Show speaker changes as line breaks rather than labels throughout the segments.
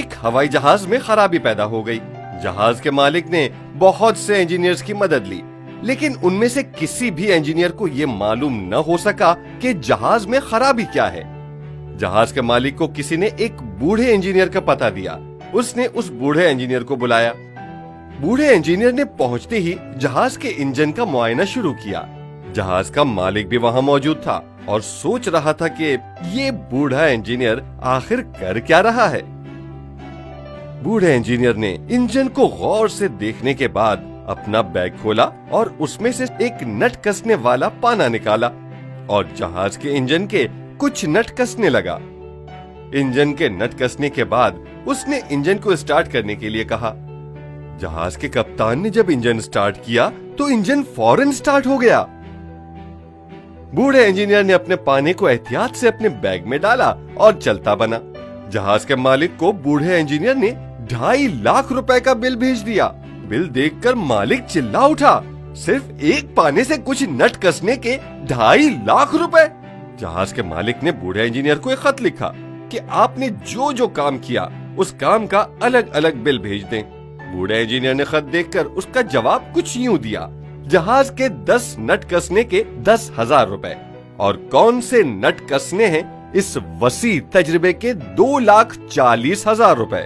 एक हवाई जहाज में खराबी पैदा हो गई। जहाज के मालिक ने बहुत से इंजीनियर्स की मदद ली, लेकिन उनमें से किसी भी इंजीनियर को ये मालूम न हो सका कि जहाज में खराबी क्या है। जहाज के मालिक को किसी ने एक बूढ़े इंजीनियर का पता दिया। उसने उस बूढ़े इंजीनियर को बुलाया। बूढ़े इंजीनियर ने पहुंचते ही जहाज के इंजन का मुआयना शुरू किया। जहाज का मालिक भी वहां मौजूद था और सोच रहा था कि ये बूढ़ा इंजीनियर आखिर कर क्या रहा है। बूढ़े इंजीनियर ने इंजन को गौर से देखने के बाद अपना बैग खोला और उसमें से एक नट कसने वाला पाना निकाला और जहाज के इंजन के कुछ नट कसने लगा। इंजन के नट कसने के बाद उसने इंजन को स्टार्ट करने के लिए कहा। जहाज के कप्तान ने जब इंजन स्टार्ट किया तो इंजन फौरन स्टार्ट हो गया। बूढ़े इंजीनियर ने अपने पाने को एहतियात से अपने बैग में डाला और चलता बना। जहाज के मालिक को बूढ़े इंजीनियर ने 2.5 लाख रुपए का बिल भेज दिया। बिल देखकर मालिक चिल्ला उठा, सिर्फ एक पाने से कुछ नट कसने के 2.5 लाख रुपए। जहाज के मालिक ने बूढ़े इंजीनियर को एक खत लिखा कि आपने जो जो काम किया उस काम का अलग अलग बिल भेज दें। बूढ़े इंजीनियर ने खत देखकर उसका जवाब कुछ यूं दिया, जहाज के 10 नट कसने के 10,000 रुपए और कौन से नट कसने हैं इस वसी तजर्बे के 2,40,000 रुपए।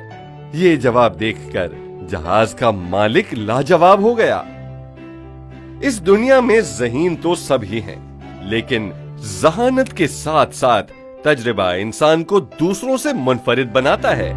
ये जवाब देखकर जहाज का मालिक लाजवाब हो गया। इस दुनिया में ज़हीन तो सभी हैं, लेकिन जहानत के साथ साथ तजर्बा इंसान को दूसरों से मुनफरिद बनाता है।